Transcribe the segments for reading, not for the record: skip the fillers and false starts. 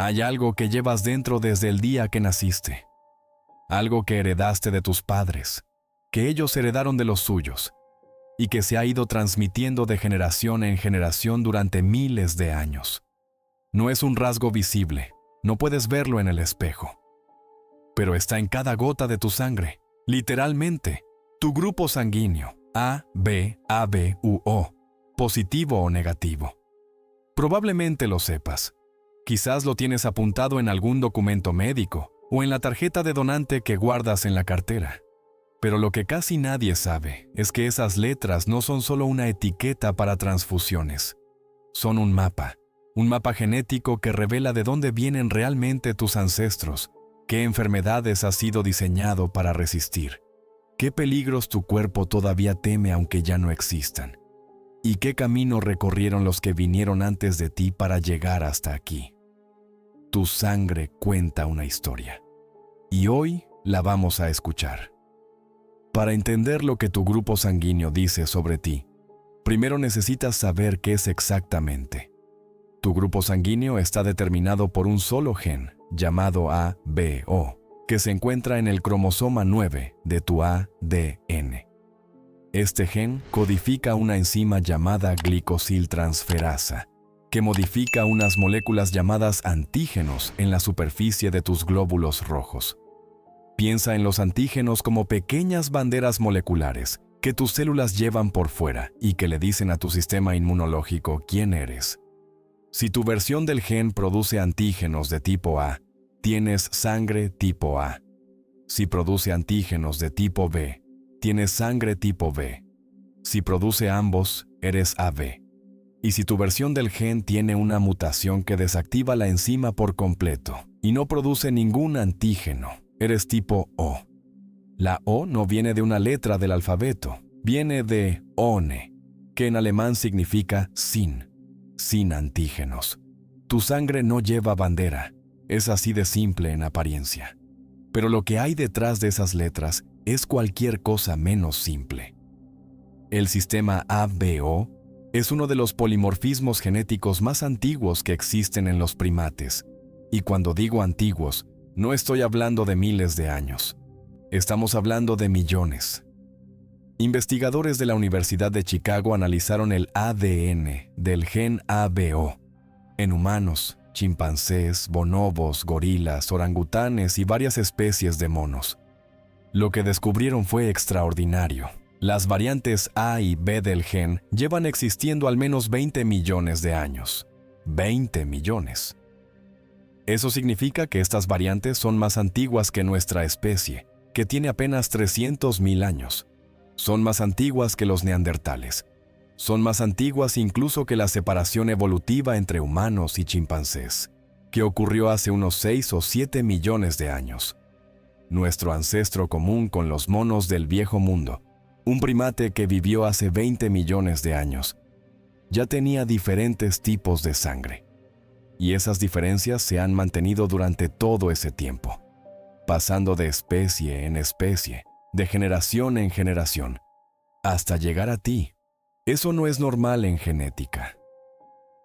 Hay algo que llevas dentro desde el día que naciste. Algo que heredaste de tus padres, que ellos heredaron de los suyos, y que se ha ido transmitiendo de generación en generación durante miles de años. No es un rasgo visible, no puedes verlo en el espejo. Pero está en cada gota de tu sangre, literalmente, tu grupo sanguíneo, A, B, AB u O, positivo o negativo. Probablemente lo sepas. Quizás lo tienes apuntado en algún documento médico o en la tarjeta de donante que guardas en la cartera. Pero lo que casi nadie sabe es que esas letras no son solo una etiqueta para transfusiones. Son un mapa genético que revela de dónde vienen realmente tus ancestros, qué enfermedades has sido diseñado para resistir, qué peligros tu cuerpo todavía teme aunque ya no existan, y qué camino recorrieron los que vinieron antes de ti para llegar hasta aquí. Tu sangre cuenta una historia, y hoy la vamos a escuchar. Para entender lo que tu grupo sanguíneo dice sobre ti, primero necesitas saber qué es exactamente. Tu grupo sanguíneo está determinado por un solo gen, llamado ABO, que se encuentra en el cromosoma 9 de tu ADN. Este gen codifica una enzima llamada glicosiltransferasa, que modifica unas moléculas llamadas antígenos en la superficie de tus glóbulos rojos. Piensa en los antígenos como pequeñas banderas moleculares que tus células llevan por fuera y que le dicen a tu sistema inmunológico quién eres. Si tu versión del gen produce antígenos de tipo A, tienes sangre tipo A. Si produce antígenos de tipo B, tienes sangre tipo B. Si produce ambos, eres AB. Y si tu versión del gen tiene una mutación que desactiva la enzima por completo y no produce ningún antígeno, eres tipo O. La O no viene de una letra del alfabeto, viene de ohne, que en alemán significa sin antígenos. Tu sangre no lleva bandera, es así de simple en apariencia. Pero lo que hay detrás de esas letras es cualquier cosa menos simple. El sistema ABO es uno de los polimorfismos genéticos más antiguos que existen en los primates. Y cuando digo antiguos, no estoy hablando de miles de años. Estamos hablando de millones. Investigadores de la Universidad de Chicago analizaron el ADN del gen ABO en humanos, chimpancés, bonobos, gorilas, orangutanes y varias especies de monos. Lo que descubrieron fue extraordinario. Las variantes A y B del gen llevan existiendo al menos 20 millones de años. 20 millones. Eso significa que estas variantes son más antiguas que nuestra especie, que tiene apenas 300.000 años. Son más antiguas que los neandertales. Son más antiguas incluso que la separación evolutiva entre humanos y chimpancés, que ocurrió hace unos 6 o 7 millones de años. Nuestro ancestro común con los monos del viejo mundo, un primate que vivió hace 20 millones de años, ya tenía diferentes tipos de sangre. Y esas diferencias se han mantenido durante todo ese tiempo, pasando de especie en especie, de generación en generación, hasta llegar a ti. Eso no es normal en genética.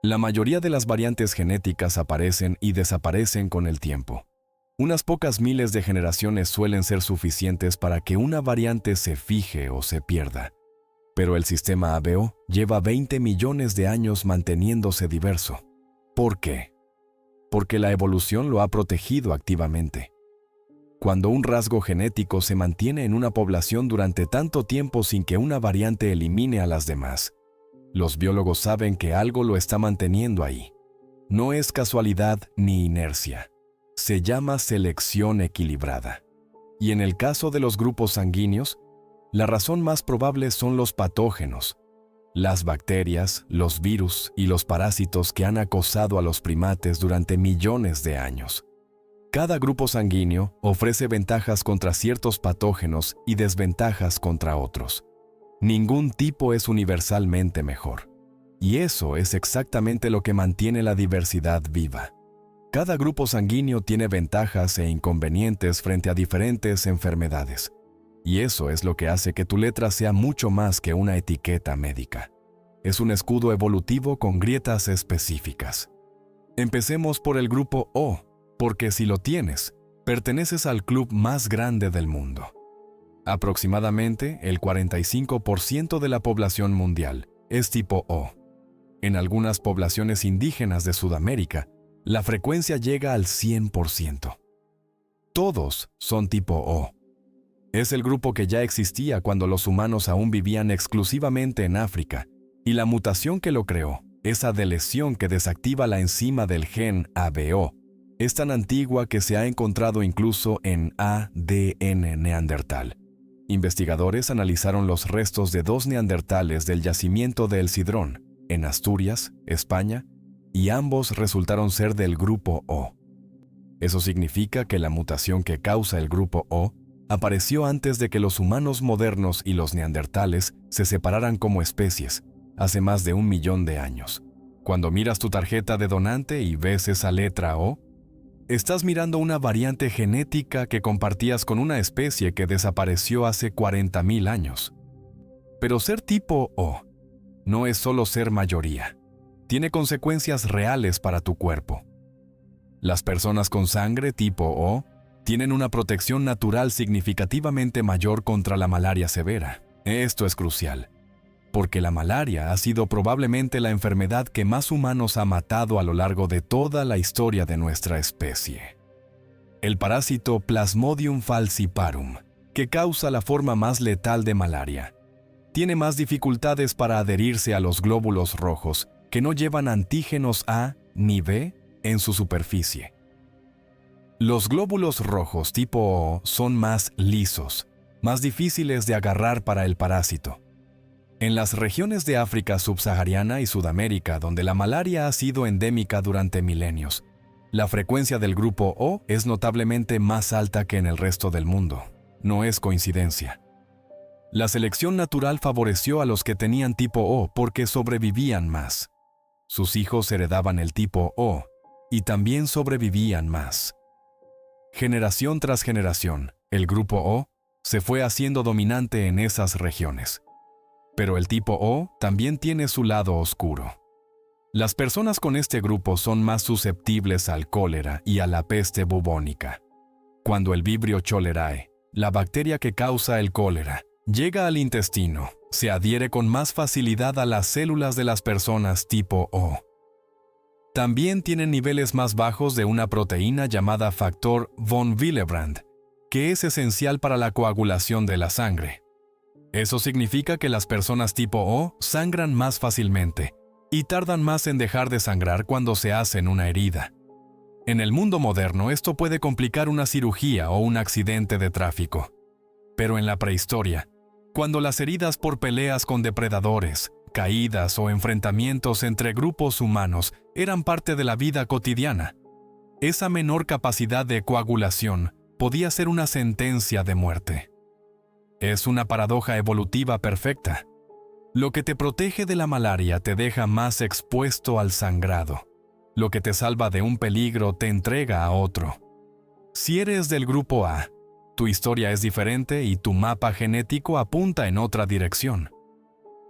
La mayoría de las variantes genéticas aparecen y desaparecen con el tiempo. Unas pocas miles de generaciones suelen ser suficientes para que una variante se fije o se pierda. Pero el sistema ABO lleva 20 millones de años manteniéndose diverso. ¿Por qué? Porque la evolución lo ha protegido activamente. Cuando un rasgo genético se mantiene en una población durante tanto tiempo sin que una variante elimine a las demás, los biólogos saben que algo lo está manteniendo ahí. No es casualidad ni inercia. Se llama selección equilibrada. Y en el caso de los grupos sanguíneos, la razón más probable son los patógenos, las bacterias, los virus y los parásitos que han acosado a los primates durante millones de años. Cada grupo sanguíneo ofrece ventajas contra ciertos patógenos y desventajas contra otros. Ningún tipo es universalmente mejor. Y eso es exactamente lo que mantiene la diversidad viva. Cada grupo sanguíneo tiene ventajas e inconvenientes frente a diferentes enfermedades. Y eso es lo que hace que tu letra sea mucho más que una etiqueta médica. Es un escudo evolutivo con grietas específicas. Empecemos por el grupo O, porque si lo tienes, perteneces al club más grande del mundo. Aproximadamente el 45% de la población mundial es tipo O. En algunas poblaciones indígenas de Sudamérica, la frecuencia llega al 100%. Todos son tipo O. Es el grupo que ya existía cuando los humanos aún vivían exclusivamente en África, y la mutación que lo creó, esa deleción que desactiva la enzima del gen ABO, es tan antigua que se ha encontrado incluso en ADN neandertal. Investigadores analizaron los restos de 2 neandertales del yacimiento de El Cidrón, en Asturias, España, y ambos resultaron ser del grupo O. Eso significa que la mutación que causa el grupo O apareció antes de que los humanos modernos y los neandertales se separaran como especies, hace más de 1 millón de años. Cuando miras tu tarjeta de donante y ves esa letra O, estás mirando una variante genética que compartías con una especie que desapareció hace 40.000 años. Pero ser tipo O no es solo ser mayoría. Tiene consecuencias reales para tu cuerpo. Las personas con sangre tipo O tienen una protección natural significativamente mayor contra la malaria severa. Esto es crucial, porque la malaria ha sido probablemente la enfermedad que más humanos ha matado a lo largo de toda la historia de nuestra especie. El parásito Plasmodium falciparum, que causa la forma más letal de malaria, tiene más dificultades para adherirse a los glóbulos rojos que no llevan antígenos A ni B en su superficie. Los glóbulos rojos tipo O son más lisos, más difíciles de agarrar para el parásito. En las regiones de África subsahariana y Sudamérica, donde la malaria ha sido endémica durante milenios, la frecuencia del grupo O es notablemente más alta que en el resto del mundo. No es coincidencia. La selección natural favoreció a los que tenían tipo O porque sobrevivían más. Sus hijos heredaban el tipo O y también sobrevivían más. Generación tras generación, el grupo O se fue haciendo dominante en esas regiones. Pero el tipo O también tiene su lado oscuro. Las personas con este grupo son más susceptibles al cólera y a la peste bubónica. Cuando el Vibrio cholerae, la bacteria que causa el cólera, llega al intestino, se adhiere con más facilidad a las células de las personas tipo O. También tienen niveles más bajos de una proteína llamada factor von Willebrand, que es esencial para la coagulación de la sangre. Eso significa que las personas tipo O sangran más fácilmente y tardan más en dejar de sangrar cuando se hacen una herida. En el mundo moderno esto puede complicar una cirugía o un accidente de tráfico. Pero en la prehistoria, cuando las heridas por peleas con depredadores, caídas o enfrentamientos entre grupos humanos eran parte de la vida cotidiana, esa menor capacidad de coagulación podía ser una sentencia de muerte. Es una paradoja evolutiva perfecta. Lo que te protege de la malaria te deja más expuesto al sangrado. Lo que te salva de un peligro te entrega a otro. Si eres del grupo A, tu historia es diferente y tu mapa genético apunta en otra dirección.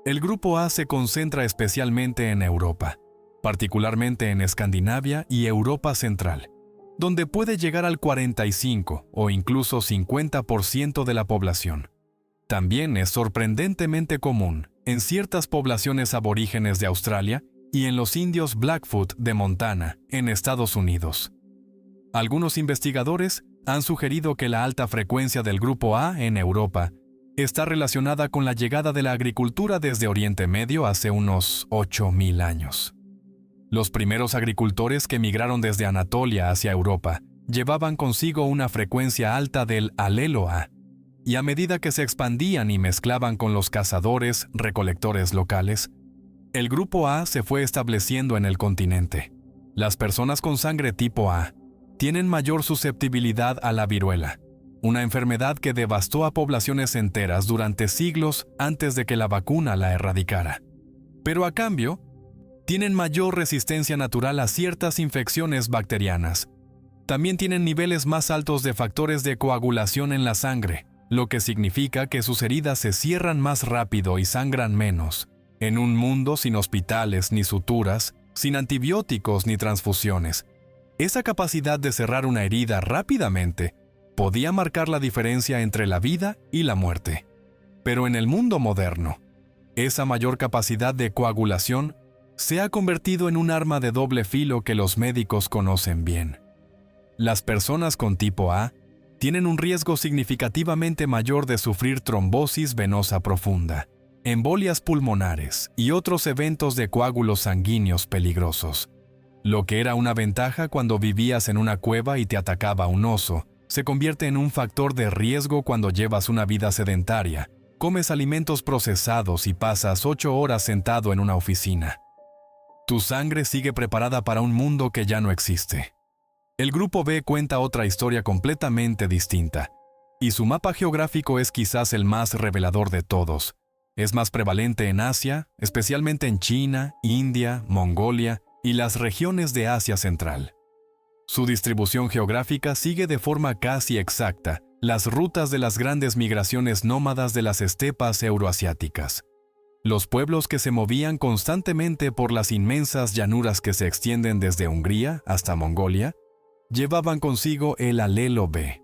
El grupo A se concentra especialmente en Europa, particularmente en Escandinavia y Europa Central, donde puede llegar al 45 o incluso 50% de la población. También es sorprendentemente común en ciertas poblaciones aborígenes de Australia y en los indios Blackfoot de Montana, en Estados Unidos. Algunos investigadores han sugerido que la alta frecuencia del grupo A en Europa está relacionada con la llegada de la agricultura desde Oriente Medio hace unos 8.000 años. Los primeros agricultores que migraron desde Anatolia hacia Europa llevaban consigo una frecuencia alta del alelo A, y a medida que se expandían y mezclaban con los cazadores, recolectores locales, el grupo A se fue estableciendo en el continente. Las personas con sangre tipo A tienen mayor susceptibilidad a la viruela, una enfermedad que devastó a poblaciones enteras durante siglos antes de que la vacuna la erradicara. Pero a cambio, tienen mayor resistencia natural a ciertas infecciones bacterianas. También tienen niveles más altos de factores de coagulación en la sangre, lo que significa que sus heridas se cierran más rápido y sangran menos. En un mundo sin hospitales ni suturas, sin antibióticos ni transfusiones. Esa capacidad de cerrar una herida rápidamente podía marcar la diferencia entre la vida y la muerte. Pero en el mundo moderno, esa mayor capacidad de coagulación se ha convertido en un arma de doble filo que los médicos conocen bien. Las personas con tipo A tienen un riesgo significativamente mayor de sufrir trombosis venosa profunda, embolias pulmonares y otros eventos de coágulos sanguíneos peligrosos. Lo que era una ventaja cuando vivías en una cueva y te atacaba un oso, se convierte en un factor de riesgo cuando llevas una vida sedentaria, comes alimentos procesados y pasas 8 horas sentado en una oficina. Tu sangre sigue preparada para un mundo que ya no existe. El Grupo B cuenta otra historia completamente distinta, y su mapa geográfico es quizás el más revelador de todos. Es más prevalente en Asia, especialmente en China, India, Mongolia y las regiones de Asia Central. Su distribución geográfica sigue de forma casi exacta las rutas de las grandes migraciones nómadas de las estepas euroasiáticas. Los pueblos que se movían constantemente por las inmensas llanuras que se extienden desde Hungría hasta Mongolia, llevaban consigo el alelo B.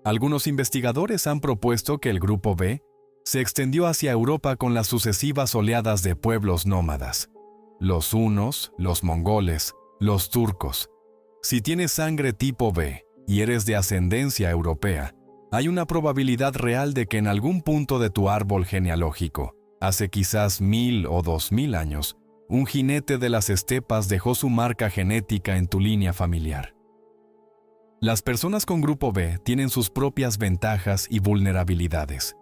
Algunos investigadores han propuesto que el Grupo B se extendió hacia Europa con las sucesivas oleadas de pueblos nómadas. Los hunos, los mongoles, los turcos. Si tienes sangre tipo B y eres de ascendencia europea, hay una probabilidad real de que en algún punto de tu árbol genealógico, hace quizás 1000 o 2000 años, un jinete de las estepas dejó su marca genética en tu línea familiar. Las personas con Grupo B tienen sus propias ventajas y vulnerabilidades.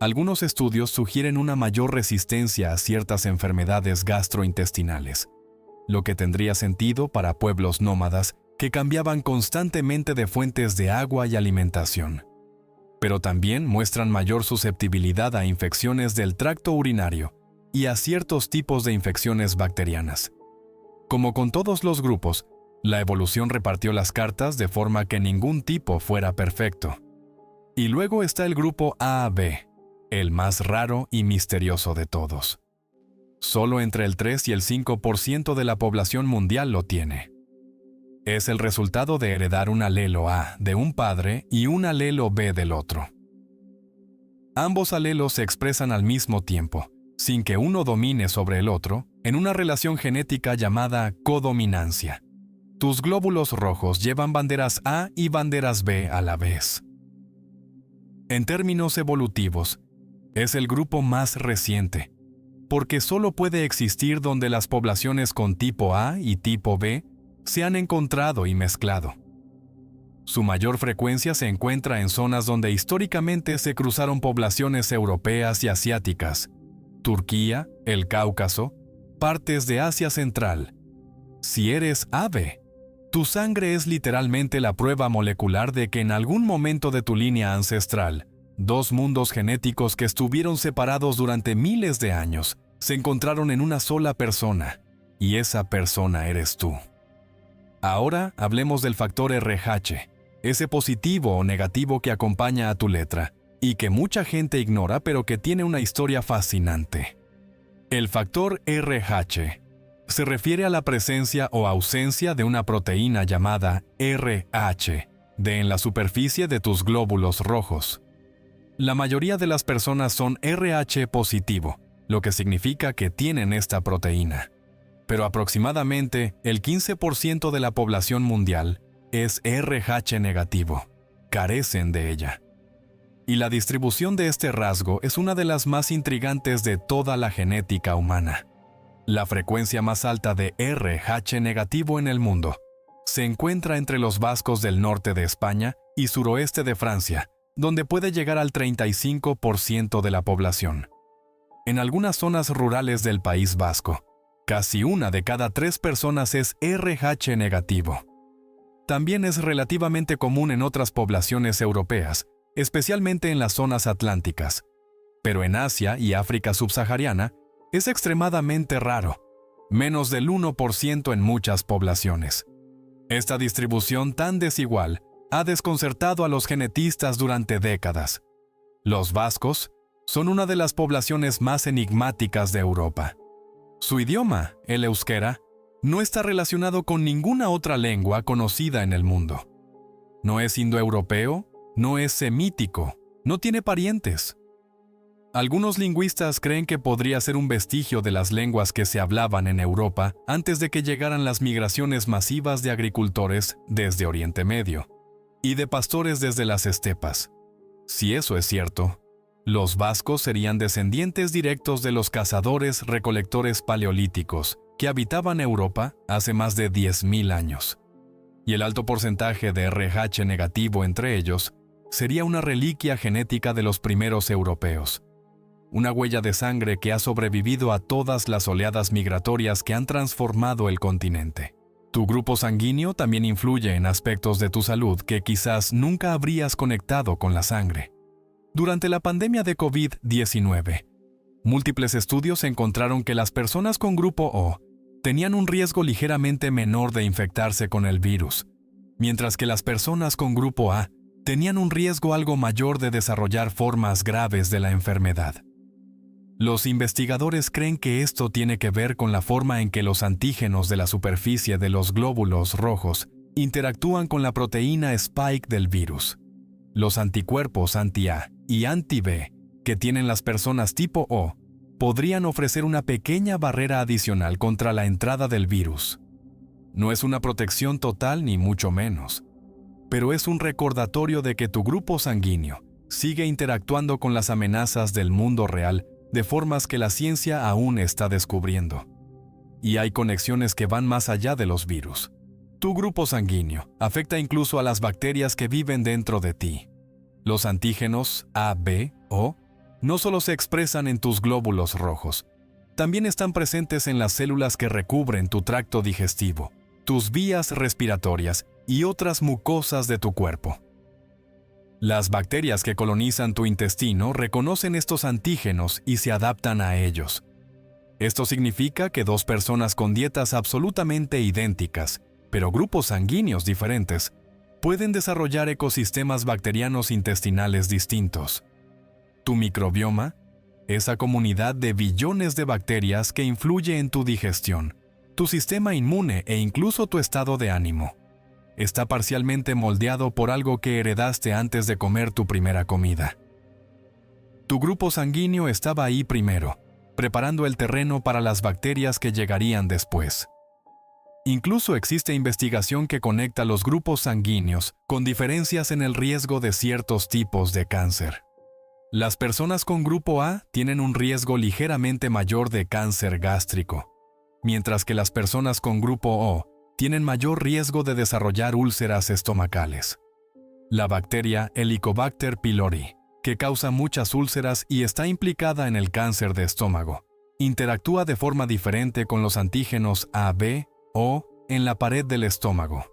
Algunos estudios sugieren una mayor resistencia a ciertas enfermedades gastrointestinales, lo que tendría sentido para pueblos nómadas que cambiaban constantemente de fuentes de agua y alimentación. Pero también muestran mayor susceptibilidad a infecciones del tracto urinario y a ciertos tipos de infecciones bacterianas. Como con todos los grupos, la evolución repartió las cartas de forma que ningún tipo fuera perfecto. Y luego está el grupo AB, el más raro y misterioso de todos. Solo entre el 3 y el 5% de la población mundial lo tiene. Es el resultado de heredar un alelo A de un padre y un alelo B del otro. Ambos alelos se expresan al mismo tiempo, sin que uno domine sobre el otro, en una relación genética llamada codominancia. Tus glóbulos rojos llevan banderas A y banderas B a la vez. En términos evolutivos, es el grupo más reciente, porque solo puede existir donde las poblaciones con tipo A y tipo B se han encontrado y mezclado. Su mayor frecuencia se encuentra en zonas donde históricamente se cruzaron poblaciones europeas y asiáticas, Turquía, el Cáucaso, partes de Asia Central. Si eres AB, tu sangre es literalmente la prueba molecular de que en algún momento de tu línea ancestral, dos mundos genéticos que estuvieron separados durante miles de años se encontraron en una sola persona, y esa persona eres tú. Ahora hablemos del factor RH, ese positivo o negativo que acompaña a tu letra, y que mucha gente ignora pero que tiene una historia fascinante. El factor RH se refiere a la presencia o ausencia de una proteína llamada RH en la superficie de tus glóbulos rojos. La mayoría de las personas son RH positivo, lo que significa que tienen esta proteína. Pero aproximadamente el 15% de la población mundial es RH negativo, carecen de ella. Y la distribución de este rasgo es una de las más intrigantes de toda la genética humana. La frecuencia más alta de RH negativo en el mundo se encuentra entre los vascos del norte de España y suroeste de Francia, donde puede llegar al 35% de la población. En algunas zonas rurales del País Vasco, casi 1 de cada 3 personas es RH negativo. También es relativamente común en otras poblaciones europeas, especialmente en las zonas atlánticas. Pero en Asia y África subsahariana es extremadamente raro, menos del 1% en muchas poblaciones. Esta distribución tan desigual ha desconcertado a los genetistas durante décadas. Los vascos son una de las poblaciones más enigmáticas de Europa. Su idioma, el euskera, no está relacionado con ninguna otra lengua conocida en el mundo. No es indoeuropeo, no es semítico, no tiene parientes. Algunos lingüistas creen que podría ser un vestigio de las lenguas que se hablaban en Europa antes de que llegaran las migraciones masivas de agricultores desde Oriente Medio y de pastores desde las estepas. Si eso es cierto, los vascos serían descendientes directos de los cazadores-recolectores paleolíticos que habitaban Europa hace más de 10.000 años. Y el alto porcentaje de RH negativo entre ellos sería una reliquia genética de los primeros europeos. Una huella de sangre que ha sobrevivido a todas las oleadas migratorias que han transformado el continente. Tu grupo sanguíneo también influye en aspectos de tu salud que quizás nunca habrías conectado con la sangre. Durante la pandemia de COVID-19, múltiples estudios encontraron que las personas con grupo O tenían un riesgo ligeramente menor de infectarse con el virus, mientras que las personas con grupo A tenían un riesgo algo mayor de desarrollar formas graves de la enfermedad. Los investigadores creen que esto tiene que ver con la forma en que los antígenos de la superficie de los glóbulos rojos interactúan con la proteína spike del virus. Los anticuerpos anti-A y anti-B que tienen las personas tipo O podrían ofrecer una pequeña barrera adicional contra la entrada del virus. No es una protección total ni mucho menos, pero es un recordatorio de que tu grupo sanguíneo sigue interactuando con las amenazas del mundo real de formas que la ciencia aún está descubriendo. Y hay conexiones que van más allá de los virus. Tu grupo sanguíneo afecta incluso a las bacterias que viven dentro de ti. Los antígenos A, B, O no solo se expresan en tus glóbulos rojos, también están presentes en las células que recubren tu tracto digestivo, tus vías respiratorias y otras mucosas de tu cuerpo. Las bacterias que colonizan tu intestino reconocen estos antígenos y se adaptan a ellos. Esto significa que dos personas con dietas absolutamente idénticas, pero grupos sanguíneos diferentes, pueden desarrollar ecosistemas bacterianos intestinales distintos. Tu microbioma, esa comunidad de billones de bacterias que influye en tu digestión, tu sistema inmune e incluso tu estado de ánimo, está parcialmente moldeado por algo que heredaste antes de comer tu primera comida. Tu grupo sanguíneo estaba ahí primero, preparando el terreno para las bacterias que llegarían después. Incluso existe investigación que conecta los grupos sanguíneos con diferencias en el riesgo de ciertos tipos de cáncer. Las personas con grupo A tienen un riesgo ligeramente mayor de cáncer gástrico, mientras que las personas con grupo O tienen mayor riesgo de desarrollar úlceras estomacales. La bacteria Helicobacter pylori, que causa muchas úlceras y está implicada en el cáncer de estómago, interactúa de forma diferente con los antígenos A, B, O en la pared del estómago.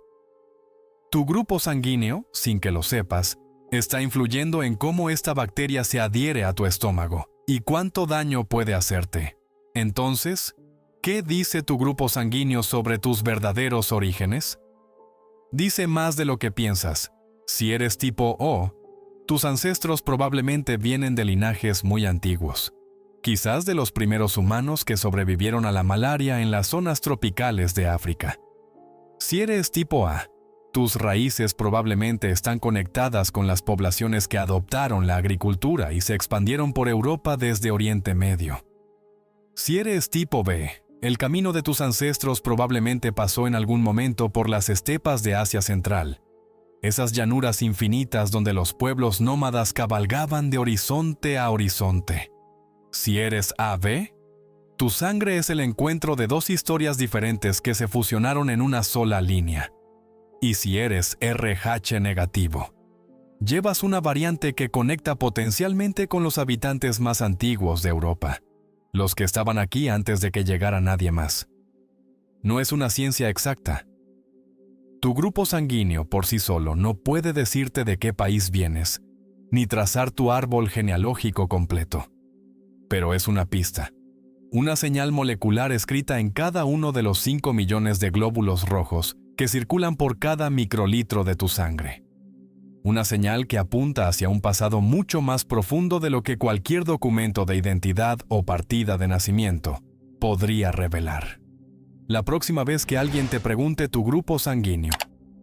Tu grupo sanguíneo, sin que lo sepas, está influyendo en cómo esta bacteria se adhiere a tu estómago y cuánto daño puede hacerte. Entonces, ¿qué dice tu grupo sanguíneo sobre tus verdaderos orígenes? Dice más de lo que piensas. Si eres tipo O, tus ancestros probablemente vienen de linajes muy antiguos, quizás de los primeros humanos que sobrevivieron a la malaria en las zonas tropicales de África. Si eres tipo A, tus raíces probablemente están conectadas con las poblaciones que adoptaron la agricultura y se expandieron por Europa desde Oriente Medio. Si eres tipo B, el camino de tus ancestros probablemente pasó en algún momento por las estepas de Asia Central, esas llanuras infinitas donde los pueblos nómadas cabalgaban de horizonte a horizonte. Si eres AB, tu sangre es el encuentro de dos historias diferentes que se fusionaron en una sola línea. Y si eres RH negativo, llevas una variante que conecta potencialmente con los habitantes más antiguos de Europa, los que estaban aquí antes de que llegara nadie más. No es una ciencia exacta. Tu grupo sanguíneo por sí solo no puede decirte de qué país vienes, ni trazar tu árbol genealógico completo. Pero es una pista, una señal molecular escrita en cada uno de los 5 millones de glóbulos rojos que circulan por cada microlitro de tu sangre. Una señal que apunta hacia un pasado mucho más profundo de lo que cualquier documento de identidad o partida de nacimiento podría revelar. La próxima vez que alguien te pregunte tu grupo sanguíneo,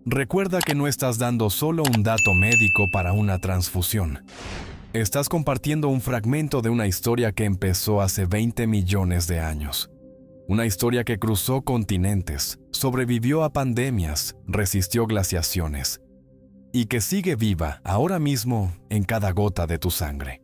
recuerda que no estás dando solo un dato médico para una transfusión. Estás compartiendo un fragmento de una historia que empezó hace 20 millones de años. Una historia que cruzó continentes, sobrevivió a pandemias, resistió glaciaciones y que sigue viva ahora mismo en cada gota de tu sangre.